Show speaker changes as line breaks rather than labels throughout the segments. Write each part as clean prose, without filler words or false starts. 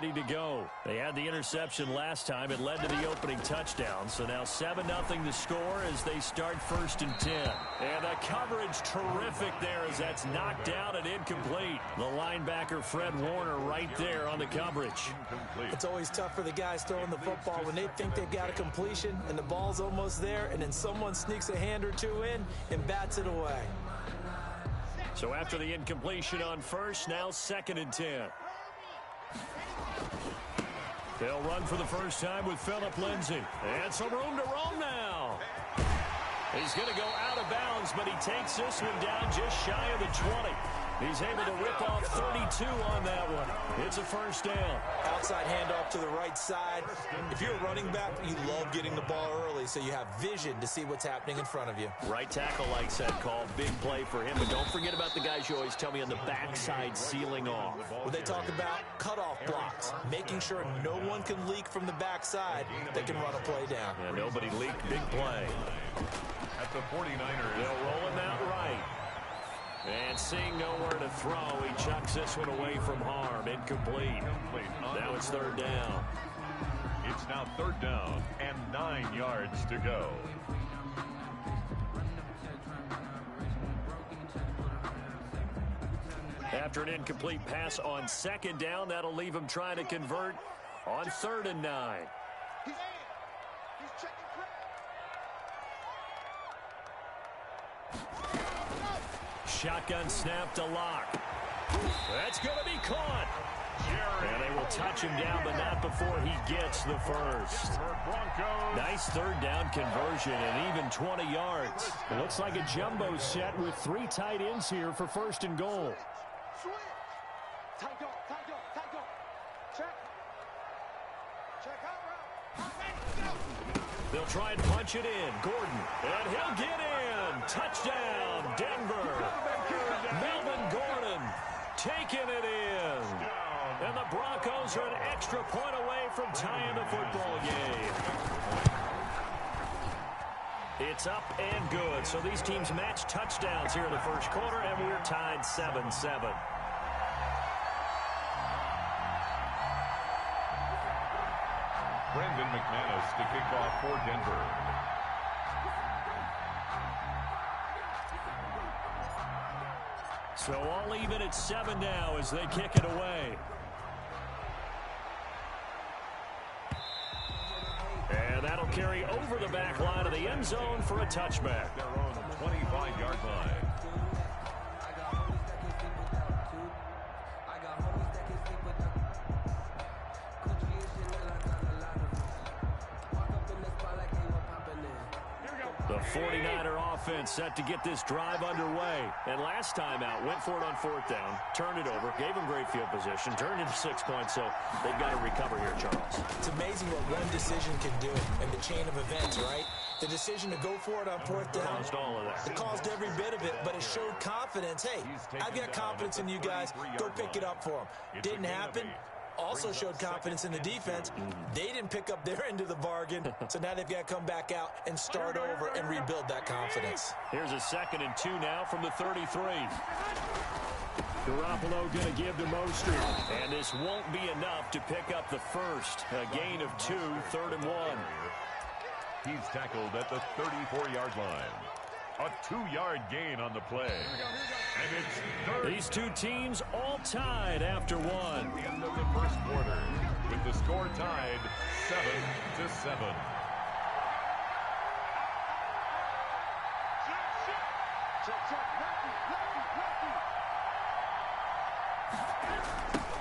ready to go. They had the interception last time. It led to the opening touchdown. So now 7-0 the score as they start 1st and 10. And the coverage terrific there as that's knocked out and incomplete. The linebacker Fred Warner right there on the coverage.
It's always tough for the guys throwing the football when they think they've got a completion and the ball's almost there, and then someone sneaks a hand or two in and bats it away.
So after the incompletion on first, now 2nd and 10. They'll run for the first time with Phillip Lindsay. And some room to roam now. He's going to go out of bounds, but he takes this one down just shy of the 20. He's able to rip off 32 on that one. It's a first down.
Outside handoff to the right side. If you're a running back, you love getting the ball early so you have vision to see what's happening in front of you.
Right tackle likes that call. Big play for him. But don't forget about the guys you always tell me on the backside sealing off.
When they talk about cutoff blocks, making sure no one can leak from the backside that can run a play down.
Yeah, nobody leaked. Big play.
At the 49ers.
They'll roll him out right. And seeing nowhere to throw, he chucks this one away from harm. Incomplete. Now it's 3rd down.
It's now 3rd down and 9 yards to go.
After an incomplete pass on 2nd down, that'll leave him trying to convert on 3rd and 9. Shotgun snap to Locke. That's going to be caught. And they will touch him down, but not before he gets the first. Nice 3rd down conversion and even 20 yards.
It looks like a jumbo set with 3 tight ends here for 1st and goal.
They'll try and punch it in. Gordon. And he'll get in. Touchdown, Denver. Melvin Gordon taking it in. And the Broncos are an extra point away from tying the football game. It's up and good. So these teams match touchdowns here in the first quarter, and we're tied 7-7.
Brandon McManus to kick off for Denver.
So all even at 7 now as they kick it away. And that'll carry over the back line of the end zone for a touchback.
Their own 25-yard line.
The 49er offense set to get this drive underway. And last time out, went for it on 4th down, turned it over, gave them great field position, turned into 6 points, so they've got to recover here, Charles.
It's amazing what one decision can do in the chain of events, right? The decision to go for it on 4th down.
Caused all of that.
It caused every bit of it, but it showed confidence. Hey, I've got confidence in you guys. Go pick it up for them. Didn't happen. Also showed confidence in the defense. They didn't pick up their end of the bargain, so now they've got to come back out and start over and rebuild that confidence.
Here's a 2nd and 2 now from the 33. Garoppolo going to give to Mostert. And this won't be enough to pick up the first. A gain of 2, 3rd and 1.
He's tackled at the 34-yard line. A 2-yard gain on the play. And it's 3rd.
These two teams all tied after one.
End of the first quarter with the score tied 7-7.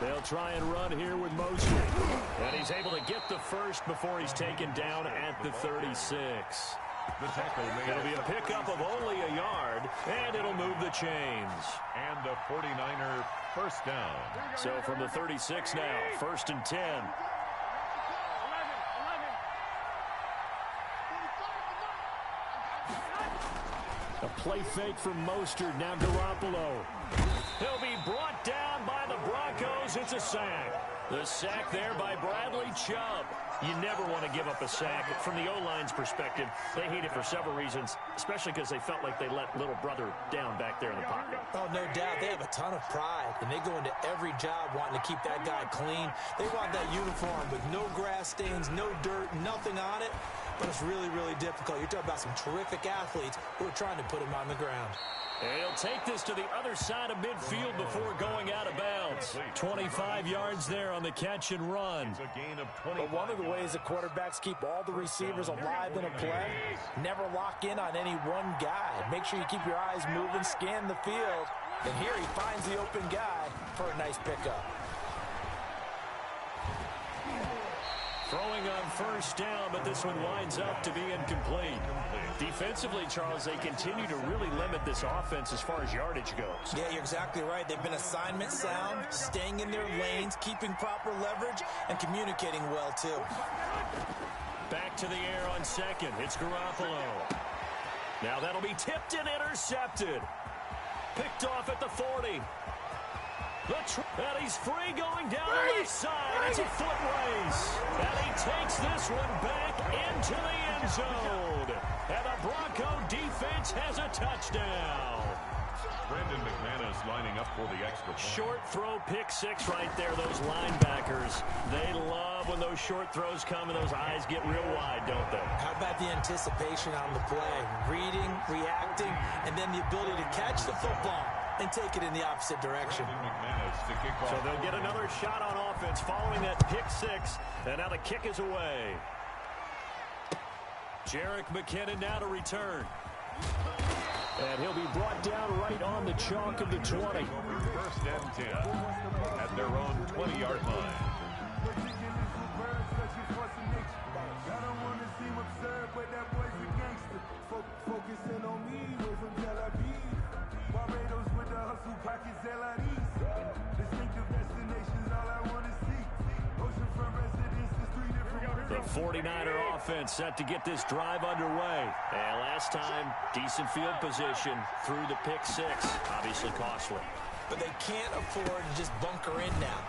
They'll try and run here with Mostert. And he's able to get the first before he's taken down at the 36.
The tackle made.
It'll be a pickup of only a yard, and it'll move the chains.
And a 49er first down.
So from the 36 now, 1st and 10.
A play fake from Mostert, now Garoppolo.
He'll be brought down by the Broncos. It's a sack. The sack there by Bradley Chubb. You never want to give up a sack. From the O-line's perspective, they hate it for several reasons, especially because they felt like they let little brother down back there in the pocket.
Oh, no doubt. They have a ton of pride, and they go into every job wanting to keep that guy clean. They want that uniform with no grass stains, no dirt, nothing on it, but it's really, really difficult. You're talking about some terrific athletes who are trying to put him on the ground.
And he'll take this to the other side of midfield before going out of bounds. 25 yards there on the catch and run.
But one of the ways the quarterbacks keep all the receivers alive in a play, never lock in on any one guy. Make sure you keep your eyes moving, scan the field. And here he finds the open guy for a nice pickup.
Throwing on first down, but this one winds up to be incomplete. Defensively, Charles, they continue to really limit this offense as far as yardage goes.
Yeah, you're exactly right. They've been assignment sound, staying in their lanes, keeping proper leverage, and communicating well, too.
Back to the air on second. It's Garoppolo. Now that'll be tipped and intercepted. Picked off at the 40. And he's free going down the left side. It's a foot race. And he takes this one back into the end zone. And the Bronco defense has a touchdown.
Brandon McManus lining up for the extra point.
Short throw, pick six right there. Those linebackers, they love when those short throws come and those eyes get real wide, don't they?
How about the anticipation on the play? Reading, reacting, and then the ability to catch the football and take it in the opposite direction.
So they'll get another shot on offense following that pick six, and now the kick is away. Jerick McKinnon now to return. And he'll be brought down right on the chalk of the 20.
First and 10 at their own 20-yard line.
The 49er offense set to get this drive underway. And last time, decent field position through the pick six. Obviously costly.
But they can't afford to just bunker in now.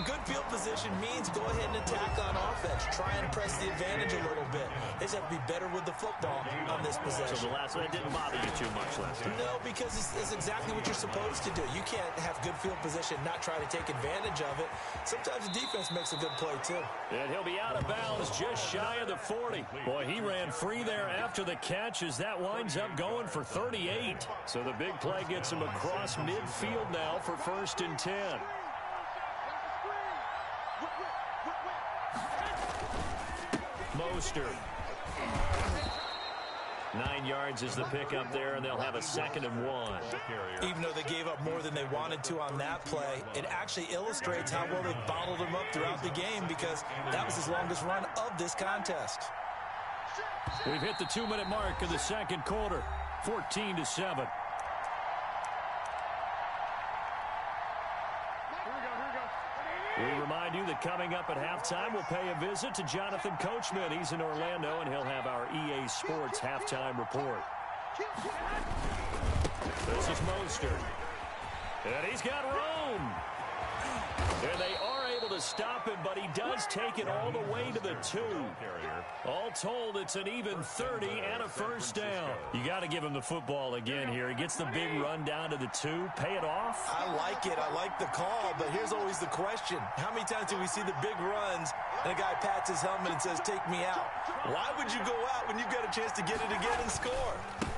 Good field position means go ahead and attack on offense. Try and press the advantage a little bit. They just have to be better with the football on this possession.
So the last one didn't bother you too much last time?
No, because it's exactly what you're supposed to do. You can't have good field position, not try to take advantage of it. Sometimes the defense makes a good play, too.
And he'll be out of bounds just shy of the 40. Boy, he ran free there after the catch as that winds up going for 38. So the big play gets him across midfield now for first and 10. Mostert. 9 yards is the pickup there, and they'll have a second and 1.
Even though they gave up more than they wanted to on that play, it actually illustrates how well they bottled him up throughout the game because that was his longest run of this contest.
We've hit the 2-minute mark of the second quarter, 14-7. We remind you that coming up at halftime, we'll pay a visit to Jonathan Coachman. He's in Orlando, and he'll have our EA Sports halftime report. This is Mostert. And he's got room. And they are able to stop him, but he does take it all the way to the 2. All told, it's an even 30 and a first down. You got to give him the football again here. He gets the big run down to the 2. Pay it off.
I like it. I like the call, but here's always the question. How many times do we see the big runs and a guy pats his helmet and says, take me out? Why would you go out when you've got a chance to get it again and score?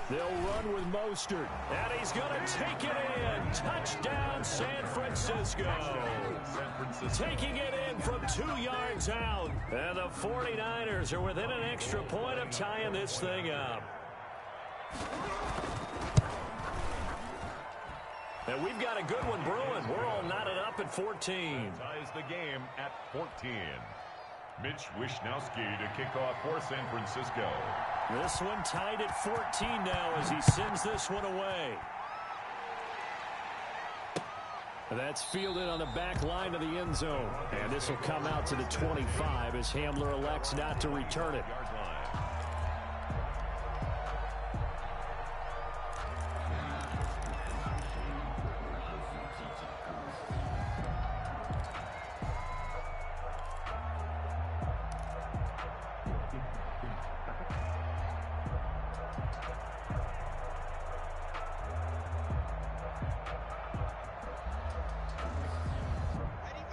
They'll run with Mostert. And he's going to take it in. Touchdown, San Francisco. Taking it in from 2 yards out. And the 49ers are within an extra point of tying this thing up. And we've got a good one brewing. We're all knotted up at 14.
Ties the game at 14. Mitch Wishnowsky to kick off for San Francisco.
This one tied at 14 now as he sends this one away. That's fielded on the back line of the end zone. And this will come out to the 25 as Hamler elects not to return it.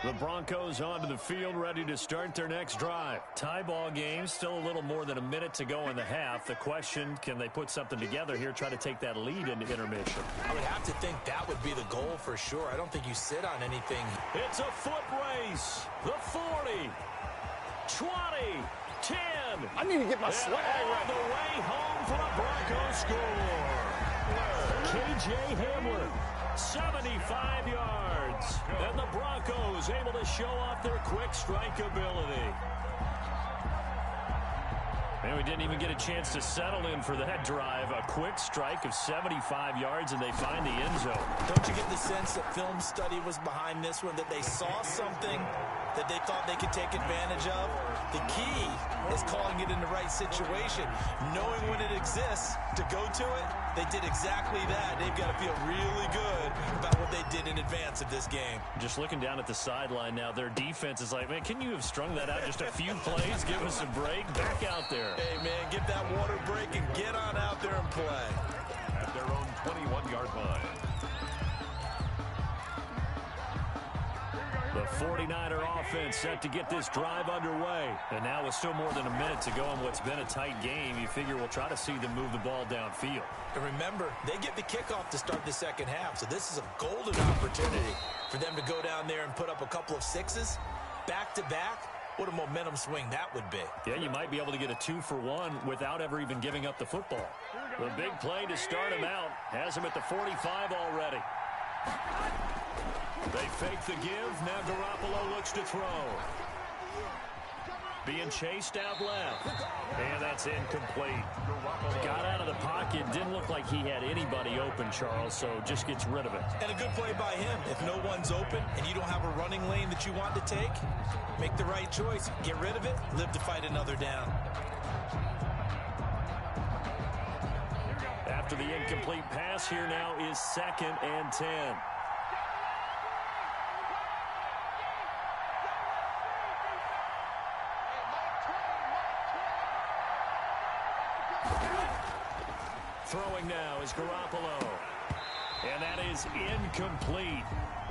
The Broncos onto the field, ready to start their next drive. Tie ball game, still a little more than a minute to go in the half. The question, can they put something together here, try to take that lead into intermission?
I would have to think that would be the goal for sure. I don't think you sit on anything.
It's a foot race. The 40, 20, 10.
I need to get my swag
right. The way home for a Broncos score. K.J. Hamler, 75 yards. And the Broncos able to show off their quick strike ability. And we didn't even get a chance to settle in for that drive. A quick strike of 75 yards, and they find the end zone.
Don't you get the sense that film study was behind this one, that they saw something that they thought they could take advantage of? The key is calling it in the right situation, knowing when it exists to go to it. They did exactly that. They've got to feel really good about what they did in advance of this game.
Just looking down at the sideline now, their defense is like, man, can you have strung that out just a few plays? Give us a break. Back out there.
Hey, man, get that water break and get on out there and play.
At their own 21-yard line.
The 49er offense set to get this drive underway. And now with still more than a minute to go in what's been a tight game, you figure we'll try to see them move the ball downfield.
And remember, they get the kickoff to start the second half, so this is a golden opportunity for them to go down there and put up a couple of sixes back-to-back. What a momentum swing that would be.
Yeah, you might be able to get a 2-for-1 without ever even giving up the football. The big play to start him out has him at the 45 already. They fake the give. Now Garoppolo looks to throw. Being chased out left. And that's incomplete. Got out of the pocket. Didn't look like he had anybody open, Charles, so just gets rid of it.
And a good play by him. If no one's open and you don't have a running lane that you want to take, make the right choice. Get rid of it. Live to fight another down.
After the incomplete pass, here now is 2nd and 10. Throwing now is Garoppolo. And that is incomplete.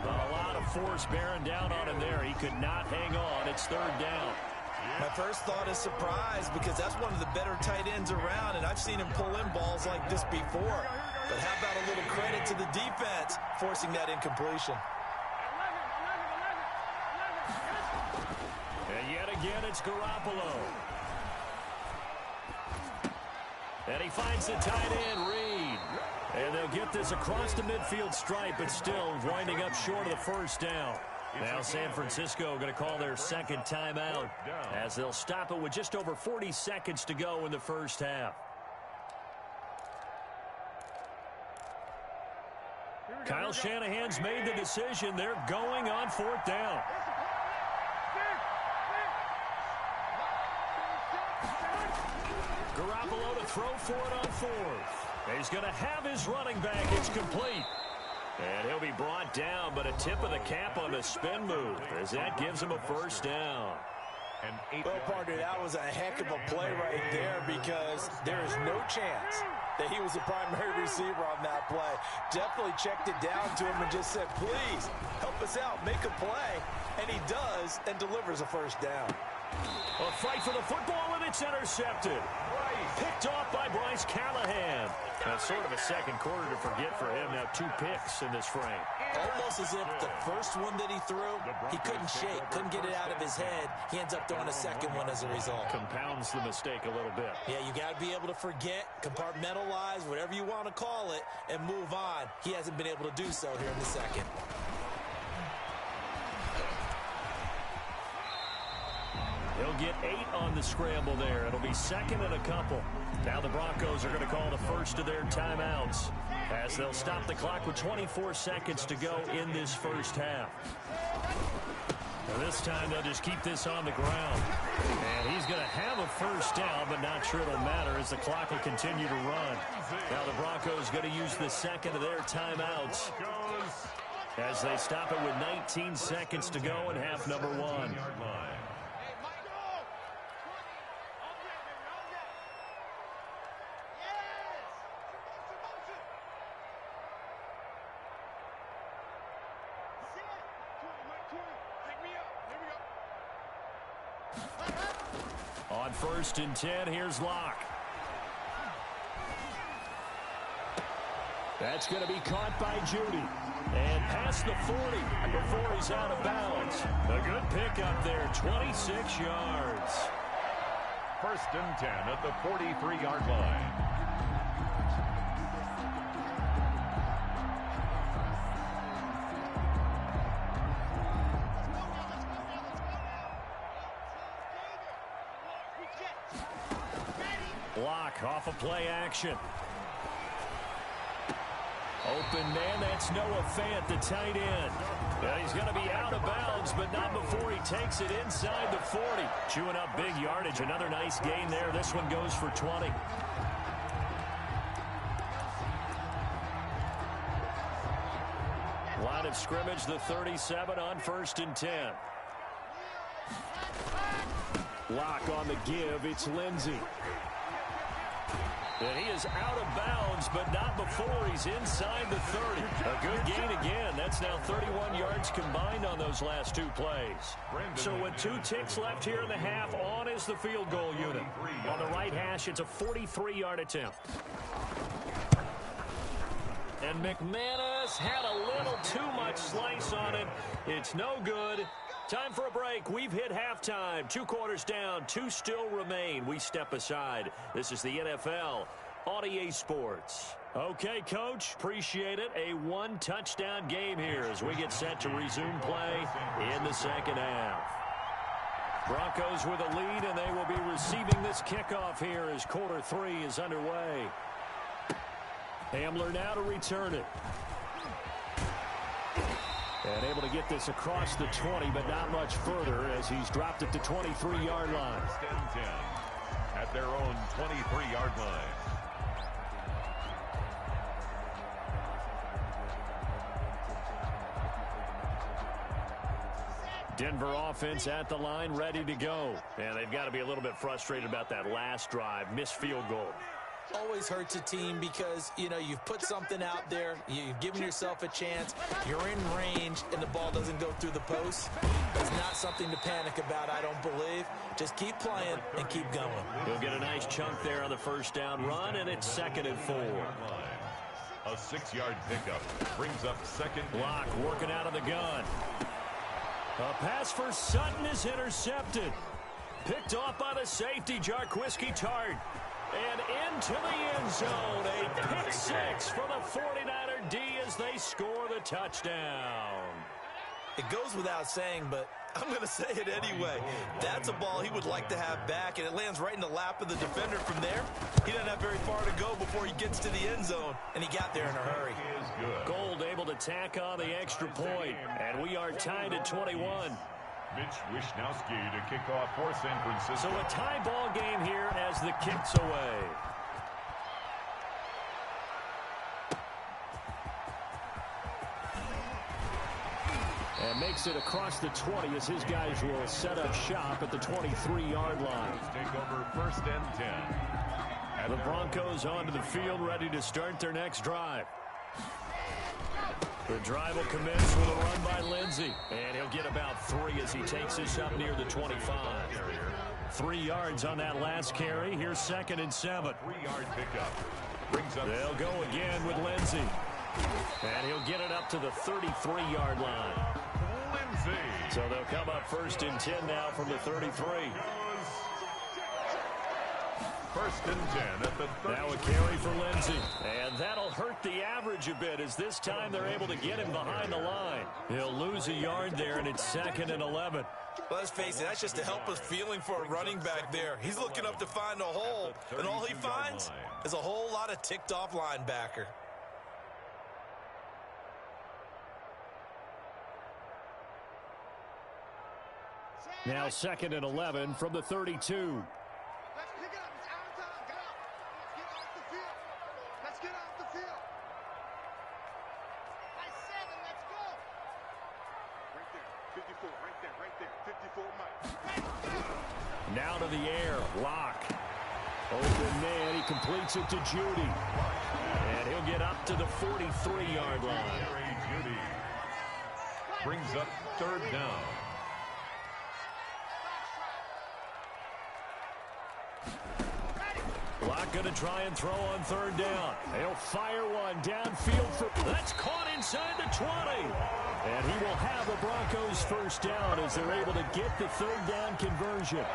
A lot of force bearing down on him there. He could not hang on. It's 3rd down.
My first thought is surprise, because that's one of the better tight ends around, and I've seen him pull in balls like this before. But how about a little credit to the defense forcing that incompletion?
And yet again, it's Garoppolo. And he finds the tight end, Reed. And they'll get this across the midfield stripe, but still winding up short of the first down. Now San Francisco going to call their second timeout as they'll stop it with just over 40 seconds to go in the first half. Kyle Shanahan's made the decision. They're going on 4th down. Garoppolo to throw for it on 4th. He's going to have his running back. It's complete. And he'll be brought down, but a tip of the cap on the spin move as that gives him a first down.
Well, partner, that was a heck of a play right there, because there is no chance that he was the primary receiver on that play. Definitely checked it down to him and just said, please, help us out, make a play. And he does, and delivers a first down.
A fight for the football, and it's intercepted. Picked off by Bryce Callahan. That's sort of a second quarter to forget for him. Now 2 picks in this frame.
Almost as if the first one that he threw, he couldn't shake, couldn't get it out of his head. He ends up throwing a second one as a result.
Compounds the mistake a little bit.
Yeah, you got to be able to forget, compartmentalize, whatever you want to call it, and move on. He hasn't been able to do so here in the second.
He'll get 8 on the scramble there. It'll be 2nd and a couple. Now the Broncos are going to call the first of their timeouts as they'll stop the clock with 24 seconds to go in this first half. Now this time they'll just keep this on the ground. And he's going to have a first down, but not sure it'll matter as the clock will continue to run. Now the Broncos going to use the second of their timeouts as they stop it with 19 seconds to go in half number 1. On 1st and 10, here's Locke.
That's going to be caught by Judy.
And past the 40 before he's out of bounds. A good pickup there, 26 yards.
1st and 10 at the 43-yard line.
Block off a play action. Open man, that's Noah Fant, the tight end. And he's going to be out of bounds, but not before he takes it inside the 40. Chewing up big yardage. Another nice gain there. This one goes for 20. Line of scrimmage, the 37 on 1st and 10.
Lock on the give. It's Lindsey.
And he is out of bounds, but not before he's inside the 30. A good gain again. That's now 31 yards combined on those last 2 plays. So with 2 ticks left here in the half, on is the field goal unit. On the right hash, it's a 43-yard attempt. And McManus had a little too much slice on it. It's no good. Time for a break. We've hit halftime. 2 quarters down. 2 still remain. We step aside. This is the NFL on EA Sports. Okay, Coach. Appreciate it. A 1-touchdown game here as we get set to resume play in the second half. Broncos with a lead, and they will be receiving this kickoff here as quarter 3 is underway. Hamler now to return it. And able to get this across the 20, but not much further as he's dropped it to 23-yard line.
10 at their own 23-yard line.
Denver offense at the line, ready to go. And they've got to be a little bit frustrated about that last drive. Missed field goal.
Always hurts a team because, you know, you've put something out there, you've given yourself a chance, you're in range, and the ball doesn't go through the post. It's not something to panic about, I don't believe. Just keep playing and keep going.
He'll get a nice chunk there on the first down run, and it's 2nd and 4.
A 6-yard pickup brings up 2nd.
Block working out of the gun. A pass for Sutton is intercepted. Picked off by the safety, Jarquiski Tart. And into the end zone, a pick 6 for the 49er D as they score the touchdown.
It goes without saying, but I'm going to say it anyway. That's a ball he would like to have back, and it lands right in the lap of the defender from there. He doesn't have very far to go before he gets to the end zone, and he got there in a hurry.
Gold able to tack on the extra point, and we are tied at 21.
Mitch Wisnowski to kick off for San Francisco.
So a tie ball game here as the kick's away. And makes it across the 20 as his guys will set up shop at the 23-yard line.
Take over 1st and 10.
The Broncos onto the field, ready to start their next drive. The drive will commence with a run by Lindsey. And he'll get about 3 as he takes this up near the 25. 3 yards on that last carry. Here's 2nd and 7.
3-yard pickup. Brings up.
They'll go again with Lindsey. And he'll get it up to the 33-yard line.
Lindsey.
So they'll come up 1st and 10 now from the 33.
1st and 10 at the 30.
Now a carry for Lindsey. And that'll hurt the average a bit as this time they're able to get him behind the line. He'll lose a yard there, and it's 2nd and 11.
Let's face it, that's just a helpless feeling for a running back there. He's looking up to find a hole, and all he finds is a whole lot of ticked-off linebacker.
Now 2nd and 11 from the 32. Now to the air, Locke. Open man, he completes it to Judy. And he'll get up to the 43-yard line.
Judy brings up 3rd down.
Locke going to try and throw on third down.
They'll fire one downfield for...
That's caught inside the 20.
And he will have the Broncos first down as they're able to get the third down conversion.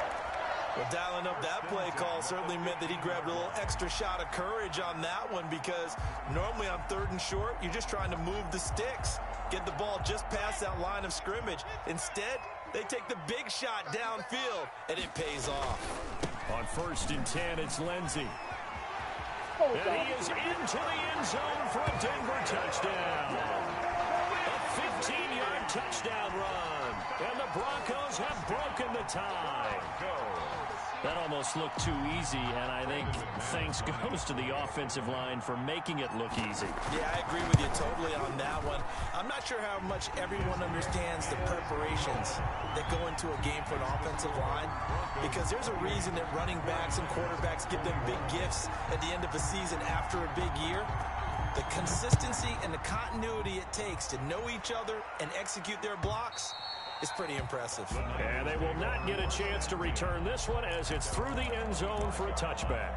Well, dialing up that play call certainly meant that he grabbed a little extra shot of courage on that one, because normally on third and short, you're just trying to move the sticks, get the ball just past that line of scrimmage. Instead, they take the big shot downfield, and it pays off.
On first and 10, it's Lindsey. And he is into the end zone for a Denver touchdown. A 15-yard touchdown run. And the Broncos have broken the tie. That almost looked too easy, and I think thanks goes to the offensive line for making it look easy.
Yeah, I agree with you totally on that one. I'm not sure how much everyone understands the preparations that go into a game for an offensive line, because there's a reason that running backs and quarterbacks give them big gifts at the end of a season after a big year. The consistency and the continuity it takes to know each other and execute their blocks is pretty impressive.
And they will not get a chance to return this one as it's through the end zone for a touchback.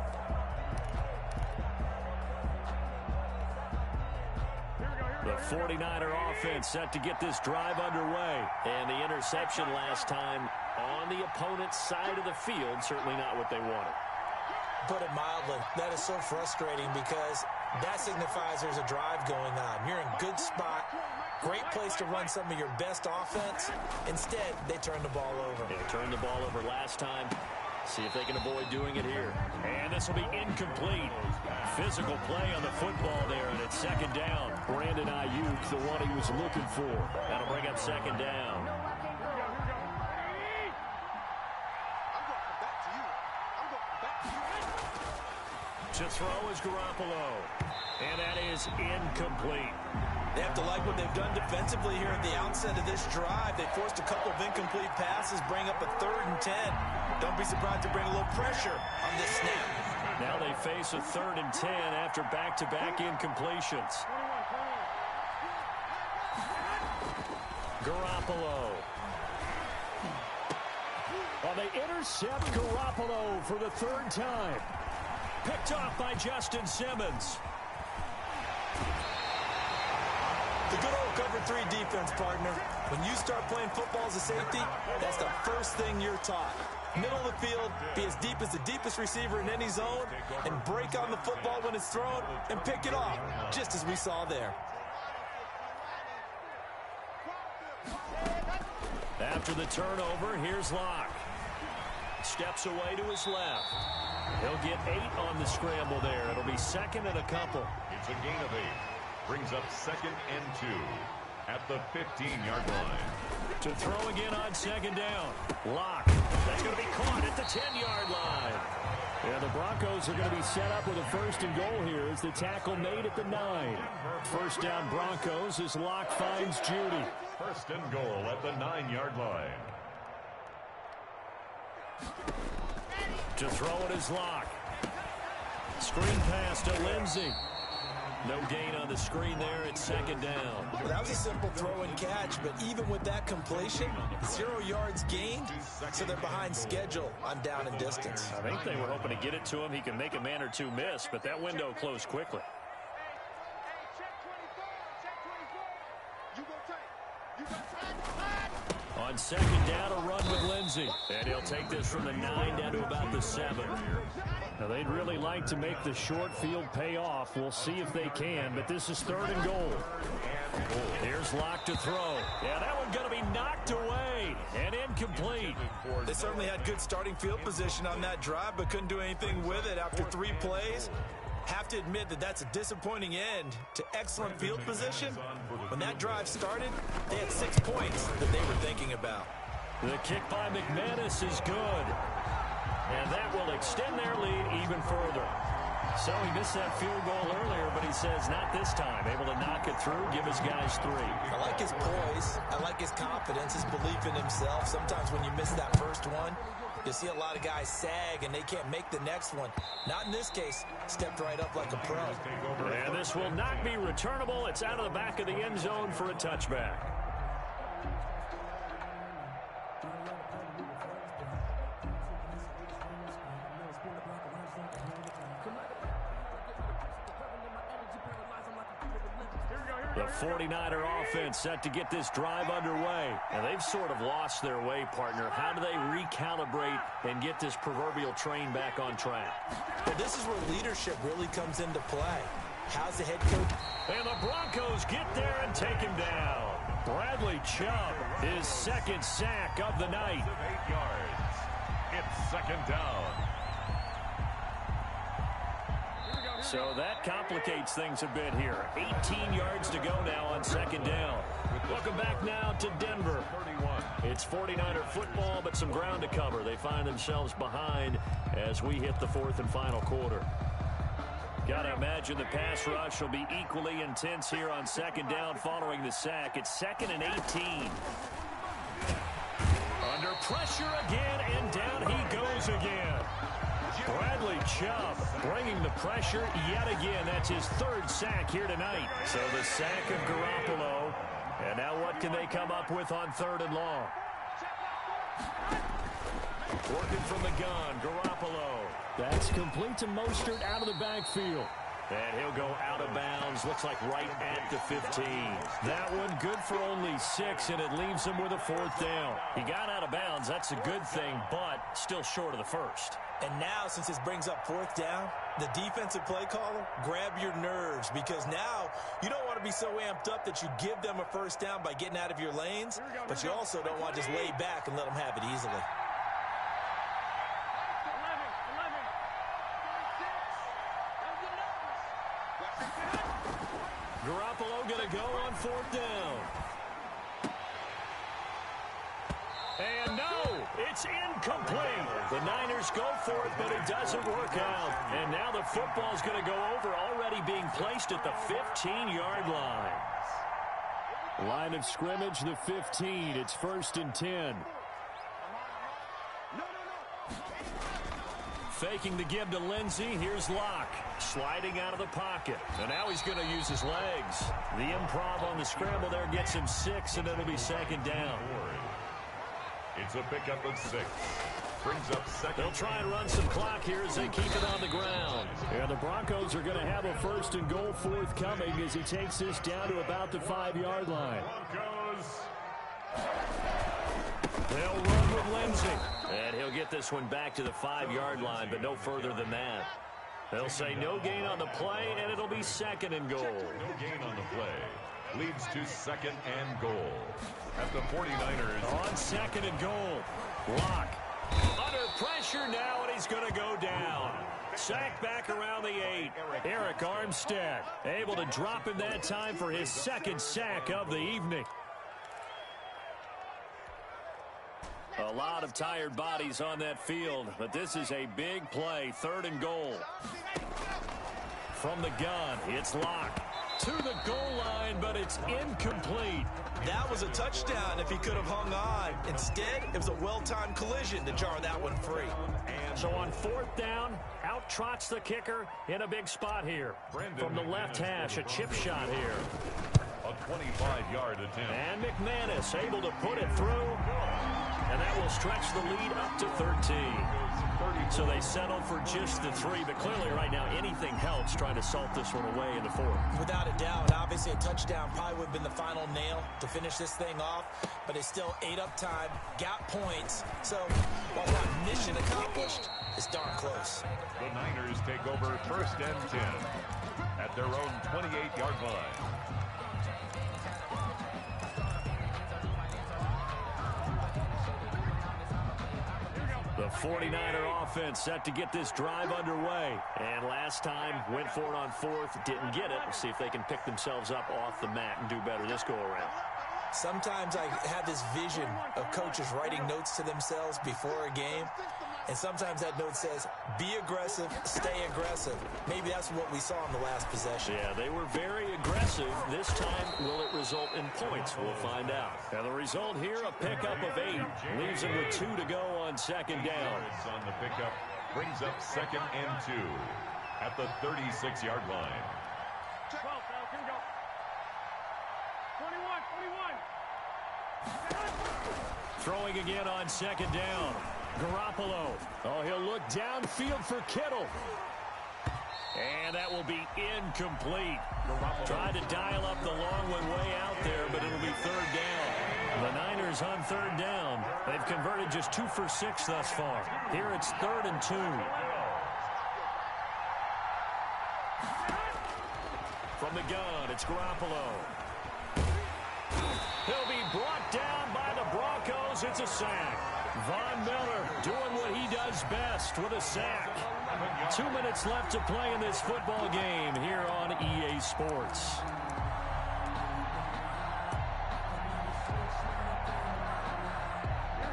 The 49er offense set to get this drive underway. And the interception last time on the opponent's side of the field, certainly not what they wanted.
Put it mildly, that is so frustrating, because that signifies there's a drive going on. You're in good spot. Great place to run some of your best offense. Instead, they turn the ball over.
They turned the ball over last time. See if they can avoid doing it here. And this will be incomplete. Physical play on the football there, and it's second down.
Brandon Ayuk, the one he was looking for.
That'll bring up second down. To throw is Garoppolo. And that is incomplete.
They have to like what they've done defensively here at the outset of this drive. They forced a couple of incomplete passes, bring up a 3rd and 10. Don't be surprised to bring a little pressure on this snap.
Now they face a 3rd and 10 after back-to-back incompletions. Garoppolo.
Well, they intercept Garoppolo for the 3rd time.
Picked off by Justin Simmons.
The good old cover 3 defense, partner. When you start playing football as a safety, that's the first thing you're taught. Middle of the field, be as deep as the deepest receiver in any zone, and break on the football when it's thrown and pick it off, just as we saw there.
After the turnover, here's Locke. Steps away to his left. He'll get 8 on the scramble there. It'll be second and a couple.
It's a gain of 8. Brings up 2nd and 2 at the 15-yard line.
To throw again on second down. Locke. That's going to be caught at the 10-yard line.
Yeah, the Broncos are going to be set up with a 1st and goal here as the tackle made at the 9. First down Broncos as Locke finds Judy.
1st and goal at the 9-yard line.
To throw it is Locke. Screen pass to Lindsey. No gain on the screen there. It's 2nd down.
Well, that was a simple throw and catch, but even with that completion, 0 yards gained, so they're behind schedule on down and distance.
I think they were hoping to get it to him. He can make a man or two miss, but that window closed quickly. On 2nd down, a run with Lindsey. And he'll take this from the 9 down to about the 7.
Now, they'd really like to make the short field pay off. We'll see if they can, but this is 3rd and goal.
Here's Locke to throw. Yeah, that one going to be knocked away and incomplete.
They certainly had good starting field position on that drive, but couldn't do anything with it after 3 plays. Have to admit that that's a disappointing end to excellent field position. When that drive started, they had 6 points that they were thinking about.
The kick by McManus is good. And that will extend their lead even further. So he missed that field goal earlier, but he says not this time. Able to knock it through, give his guys 3.
I like his poise. I like his confidence, his belief in himself. Sometimes when you miss that first one, you see a lot of guys sag and they can't make the next one. Not in this case. Stepped right up like a pro.
And this will not be returnable. It's out of the back of the end zone for a touchback. The 49er offense set to get this drive underway. And they've sort of lost their way, partner. How do they recalibrate and get this proverbial train back on track?
Well, this is where leadership really comes into play. How's the head coach?
And the Broncos get there and take him down. Bradley Chubb, his second sack of the night.
8 yards. It's second down.
So that complicates things a bit here. 18 yards to go now on second down. Welcome back now to Denver. It's 49er football, but some ground to cover. They find themselves behind as we hit the fourth and final quarter. Got to imagine the pass rush will be equally intense here on second down following the sack. It's 2nd and 18. Under pressure again, and down he goes again. Bradley Chubb bringing the pressure yet again. That's his 3rd sack here tonight. So the sack of Garoppolo. And now what can they come up with on 3rd and long? Working from the gun, Garoppolo.
That's complete to Mostert out of the backfield.
And he'll go out of bounds, looks like right at the 15. That one good for only 6, and it leaves him with a 4th down. He got out of bounds, that's a good thing, but still short of the 1st.
And now, since this brings up 4th down, the defensive play caller, grab your nerves, because now you don't want to be so amped up that you give them a 1st down by getting out of your lanes, but you also don't want to just lay back and let them have it easily.
Garoppolo going to go on 4th down. And no, it's incomplete. The Niners go for it, but it doesn't work out. And now the football's going to go over, already being placed at the 15-yard line.
Line of scrimmage, the 15. It's 1st and 10.
Faking the give to Lindsey. Here's Locke. Sliding out of the pocket. And now he's going to use his legs. The improv on the scramble there gets him 6, and it'll be 2nd down.
It's a pickup of 6. Brings up 2nd.
They'll try and run some clock here as they keep it on the ground.
Yeah, the Broncos are going to have a 1st and goal forthcoming as he takes this down to about the 5-yard line.
Broncos.
They'll run with Lindsey. And he'll get this one back to the 5-yard line, but no further than that. They'll say no gain on the play, and it'll be 2nd and goal.
No gain on the play. Leads to 2nd and goal. At the 49ers.
On 2nd and goal. Locke. Under pressure now, and he's going to go down. Sack back around the 8. Eric Armstead able to drop him that time for his 2nd sack of the evening. A lot of tired bodies on that field, but this is a big play. 3rd and goal. From the gun, it's Locke. To the goal line, but it's incomplete.
That was a touchdown if he could have hung on. Instead, it was a well-timed collision to jar that one free.
So on 4th down, out trots the kicker in a big spot here. From the left hash, a chip shot here.
A 25-yard attempt.
And McManus able to put it through. And that will stretch the lead up to 13. So they settle for just the 3, but clearly right now anything helps trying to salt this one away in the 4th.
Without a doubt, obviously a touchdown probably would have been the final nail to finish this thing off, but it's still 8 up time, got points. So while not mission accomplished, it's darn close.
The Niners take over 1st and 10 at their own 28-yard line.
The 49er offense set to get this drive underway. And last time, went for it on 4th, didn't get it. We'll see if they can pick themselves up off the mat and do better this go-around.
Sometimes I have this vision of coaches writing notes to themselves before a game. And sometimes that note says, be aggressive, stay aggressive. Maybe that's what we saw in the last possession.
Yeah, they were very aggressive. This time, will it result in points? We'll find out. And the result here, a pickup of 8. Leaves them with 2 to go on 2nd down.
On the pickup, brings up 2nd and 2 at the 36-yard line.
12, here we go. 21.
Throwing again on 2nd down. Garoppolo. Oh, he'll look downfield for Kittle. And that will be incomplete. Tried to dial up the long one way out there, but it'll be third down. The Niners on third down. They've converted just 2 for 6 thus far. Here it's 3rd and 2. From the gun, it's Garoppolo. He'll be brought down by the Broncos. It's a sack. Von Miller doing what he does best with a sack. 2 minutes left to play in this football game here on EA Sports.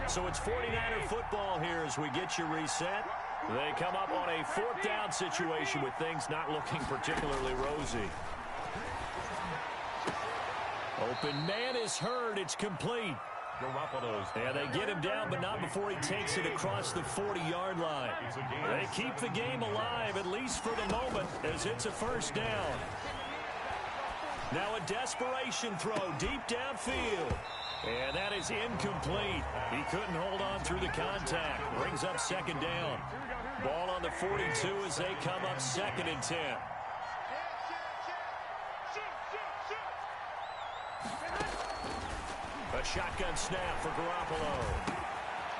So it's 49er football here as we get you reset. They come up on a 4th down situation with things not looking particularly rosy. Open man is heard. It's complete. And they get him down, but not before he takes it across the 40-yard line. They keep the game alive, at least for the moment, as it's a first down. Now a desperation throw deep downfield. And that is incomplete. He couldn't hold on through the contact. Brings up 2nd down. Ball on the 42 as they come up 2nd and 10. A shotgun snap for Garoppolo.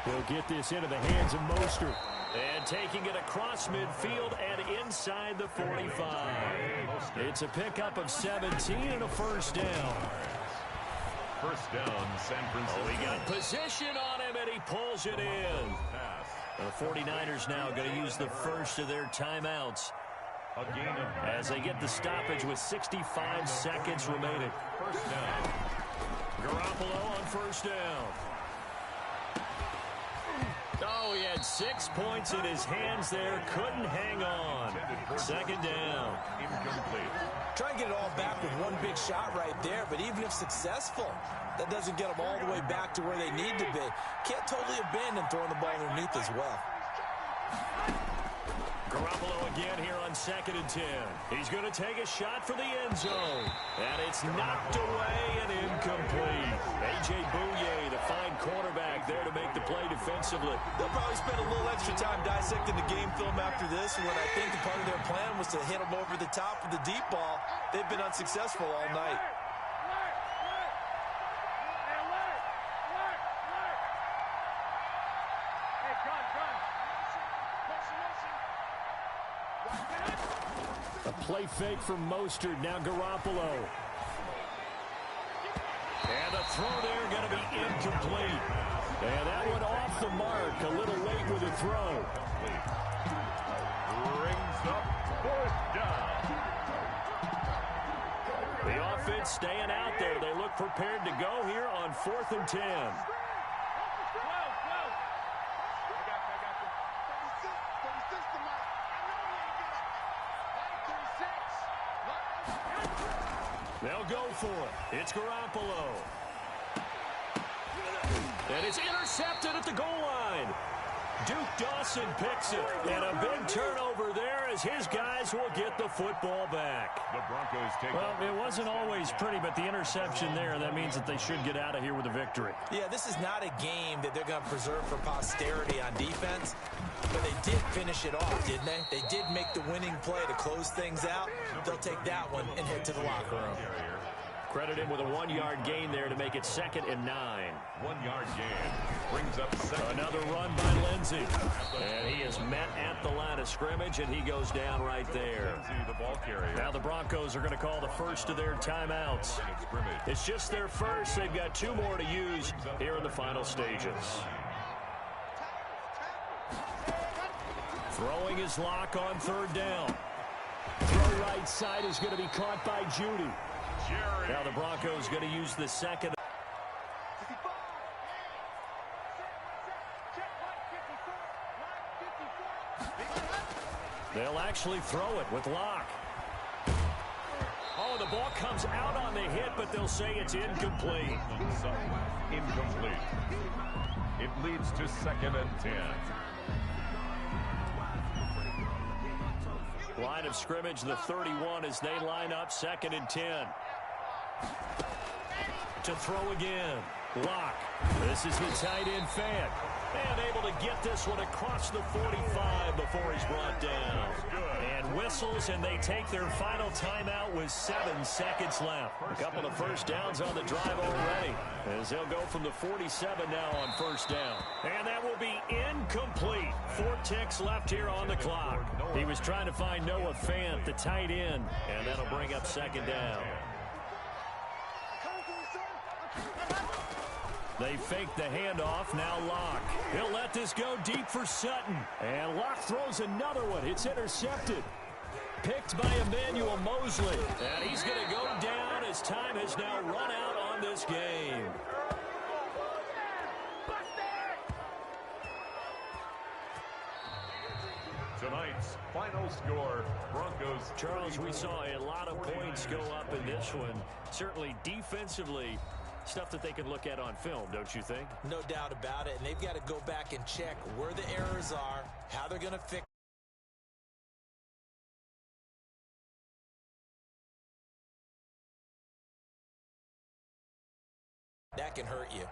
He'll get this into the hands of Mostert.
And taking it across midfield and inside the 45. It's a pickup of 17 and a first down.
First down, San Francisco.
Oh, he got position on him, and he pulls it in. The 49ers now going to use the first of their timeouts as they get the stoppage with 65 seconds remaining.
First down.
Garoppolo on first down. Oh, he had 6 points in his hands there. Couldn't hang on. 2nd down.
Incomplete.
Try and get it all back with one big shot right there, but even if successful, that doesn't get them all the way back to where they need to be. Can't totally abandon throwing the ball underneath as well.
Garoppolo again here on 2nd and 10. He's going to take a shot for the end zone. And it's knocked away and incomplete. A.J. Bouye, the fine quarterback, there to make the play defensively.
They'll probably spend a little extra time dissecting the game film after this, when I think part of their plan was to hit them over the top with the deep ball. They've been unsuccessful all night.
A play fake from Mostert. Now Garoppolo.
And the throw there going to be incomplete. And that one off the mark. A little late with the throw.
Brings up 4th down.
The offense staying out there. They look prepared to go here on 4th and 10. They'll go for it. It's Garoppolo. And it's intercepted at the goal line. Duke Dawson picks it. And a big turnover there as his guys will get the football back.
The Broncos take
Well, it wasn't always pretty, but the interception there, that means that they should get out of here with a victory.
Yeah, this is not a game that they're going to preserve for posterity on defense. But they did finish it off, didn't they? They did make the winning play to close things out. They'll take that one and head to the locker room.
Credit him with a 1-yard gain there to make it 2nd and 9.
1-yard gain. Brings up 2nd.
Another run by Lindsey. And he is met at the line of scrimmage, and he goes down right there.
The ball carrier.
Now the Broncos are going to call the first of their timeouts. It's just their first. They've got 2 more to use here in the final stages. Throwing his lock on 3rd down. Throw right side is going to be caught by Judy. Now the Broncos going to use the second. They'll actually throw it with Locke. Oh, the ball comes out on the hit, but they'll say it's incomplete.
Incomplete. It leads to 2nd and 10.
Line of scrimmage, the 31 as they line up 2nd and 10. To throw again. Locke. This is the tight end Fant. And able to get this one across the 45 before he's brought down. And whistles, and they take their final timeout with 7 seconds left. A couple of first downs on the drive already, as they'll go from the 47 now on first down. And that will be incomplete. 4 ticks left here on the clock. He was trying to find Noah Fant, the tight end, and that'll bring up second down. They fake the handoff. Now Locke. He'll let this go deep for Sutton. And Locke throws another one. It's intercepted. Picked by Emmanuel Mosley. And he's going to go down as time has now run out on this game.
Tonight's final score, Broncos.
Charles, we saw a lot of points go up in this one. Certainly defensively, stuff that they can look at on film, don't you think?
No doubt about it. And they've got to go back and check where the errors are, how they're going to fix. That can hurt you.